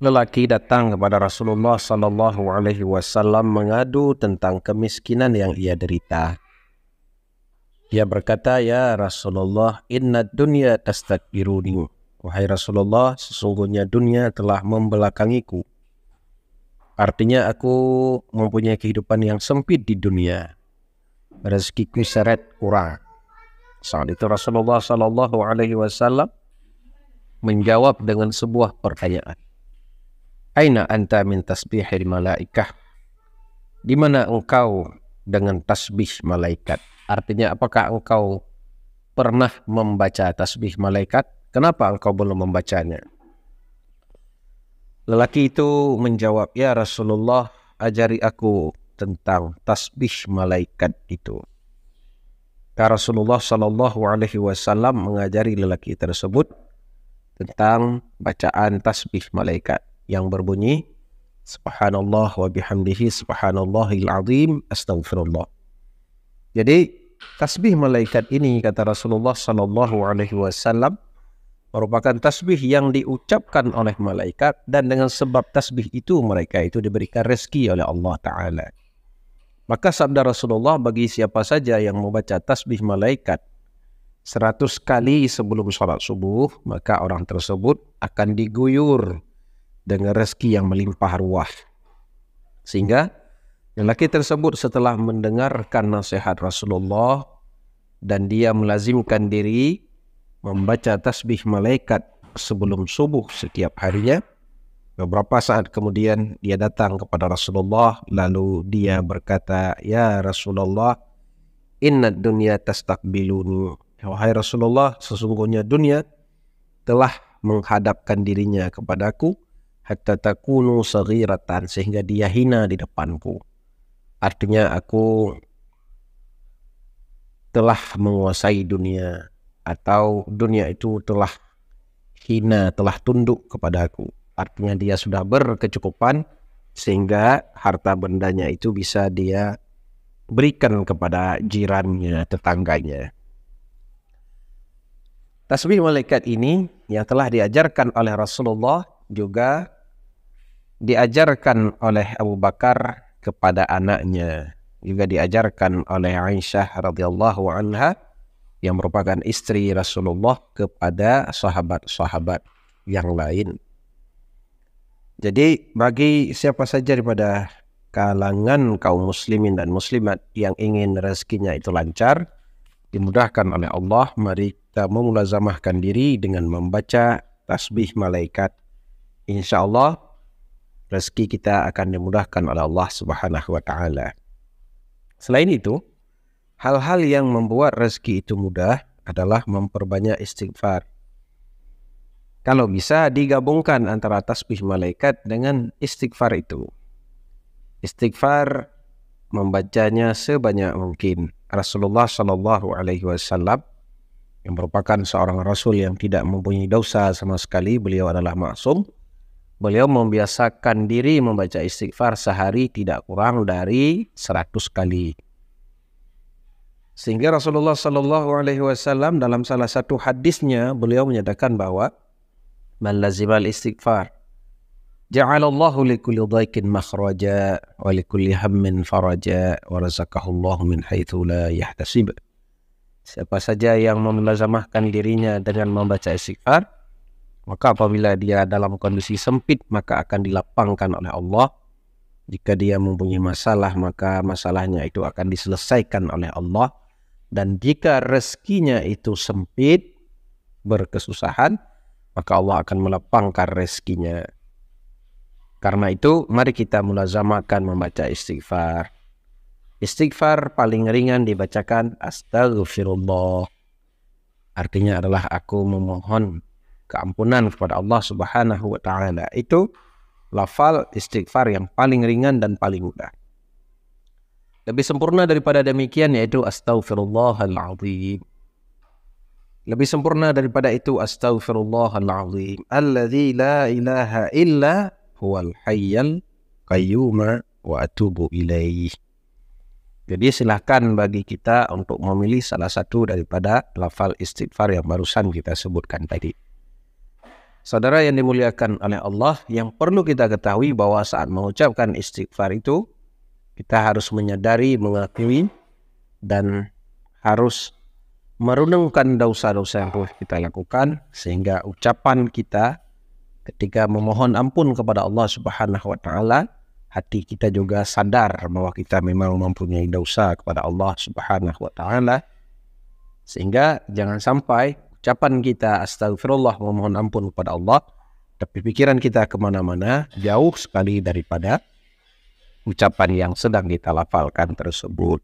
Lelaki datang kepada Rasulullah sallallahu alaihi wasallam mengadu tentang kemiskinan yang ia derita. Dia berkata, "Ya Rasulullah, inna dunya tastakbiruni." Wahai Rasulullah, sesungguhnya dunia telah membelakangiku. Artinya aku mempunyai kehidupan yang sempit di dunia. Rezekiku seret kurang. Saat itu Rasulullah sallallahu alaihi wasallam menjawab dengan sebuah pertanyaan. Aina anta min tasbihil malaikah? Di mana engkau dengan tasbih malaikat? Artinya apakah engkau pernah membaca tasbih malaikat? Kenapa engkau belum membacanya? Lelaki itu menjawab, "Ya Rasulullah, ajari aku tentang tasbih malaikat itu." Kata Rasulullah sallallahu alaihi wasallam mengajari lelaki tersebut tentang bacaan tasbih malaikat yang berbunyi Subhanallah wa bihamdihi subhanallahil azim astaghfirullah. Jadi tasbih malaikat ini, kata Rasulullah sallallahu alaihi wasallam, merupakan tasbih yang diucapkan oleh malaikat, dan dengan sebab tasbih itu mereka itu diberikan rezeki oleh Allah Ta'ala. Maka sabda Rasulullah, bagi siapa saja yang membaca tasbih malaikat 100 kali sebelum sholat subuh, maka orang tersebut akan diguyur dengan rezeki yang melimpah ruah. Sehingga lelaki tersebut setelah mendengarkan nasihat Rasulullah dan dia melazimkan diri membaca tasbih malaikat sebelum subuh setiap harinya, beberapa saat kemudian dia datang kepada Rasulullah lalu dia berkata, "Ya Rasulullah, inna dunya tastakbiluni." Wahai Rasulullah, sesungguhnya dunia telah menghadapkan dirinya kepadaku, hatta takunu saghiratan, sehingga dia hina di depanku. Artinya aku telah menguasai dunia, atau dunia itu telah hina, telah tunduk kepadaku. Artinya dia sudah berkecukupan sehingga harta bendanya itu bisa dia berikan kepada jirannya, tetangganya. Tasbih malaikat ini yang telah diajarkan oleh Rasulullah juga diajarkan oleh Abu Bakar kepada anaknya, juga diajarkan oleh Aisyah radhiyallahu anha yang merupakan istri Rasulullah kepada sahabat-sahabat yang lain. Jadi bagi siapa saja daripada kalangan kaum muslimin dan muslimat yang ingin rezekinya itu lancar, dimudahkan oleh Allah, mari kita memulazamahkan diri dengan membaca tasbih malaikat. Insya Allah rezeki kita akan dimudahkan oleh Allah Subhanahu wa Ta'ala. Selain itu, hal-hal yang membuat rezeki itu mudah adalah memperbanyak istighfar. Kalau bisa digabungkan antara tasbih malaikat dengan istighfar itu. Istighfar membacanya sebanyak mungkin. Rasulullah sallallahu alaihi wasallam yang merupakan seorang rasul yang tidak mempunyai dosa sama sekali, beliau adalah maksum. Beliau membiasakan diri membaca istighfar sehari tidak kurang dari 100 kali. Sehingga Rasulullah sallallahu alaihi wasallam dalam salah satu hadisnya beliau menyatakan bahwa man lazimal istighfar ja'alallahu likulli dhaikin makhraja wa likulli hammin faraja wa razaqahullahu min haitsu la yahtasib. Siapa saja yang melazamahkan dirinya dengan membaca istighfar, maka apabila dia dalam kondisi sempit, maka akan dilapangkan oleh Allah. Jika dia mempunyai masalah, maka masalahnya itu akan diselesaikan oleh Allah. Dan jika rezekinya itu sempit, berkesusahan, maka Allah akan melapangkan rezekinya. Karena itu, mari kita mulazamakan membaca istighfar. Istighfar paling ringan dibacakan astaghfirullah. Artinya adalah aku memohon keampunan kepada Allah Subhanahu wa Ta'ala. Itu lafal istighfar yang paling ringan dan paling mudah. Lebih sempurna daripada demikian yaitu astaghfirullahaladzim. Lebih sempurna daripada itu astaghfirullahaladzim alladzi la ilaha illa huwal hayyal qayyum wa atubu ilaih. Jadi silahkan bagi kita untuk memilih salah satu daripada lafal istighfar yang barusan kita sebutkan tadi. Saudara yang dimuliakan oleh Allah, yang perlu kita ketahui bahwa saat mengucapkan istighfar itu, kita harus menyadari, mengakui, dan harus merenungkan dosa-dosa yang telah kita lakukan, sehingga ucapan kita ketika memohon ampun kepada Allah Subhanahu wa Ta'ala, hati kita juga sadar bahwa kita memang mempunyai dosa kepada Allah Subhanahu wa Ta'ala, sehingga jangan sampai ucapan kita astagfirullah, memohon ampun kepada Allah, tapi pikiran kita kemana-mana jauh sekali daripada ucapan yang sedang kita lafalkan tersebut.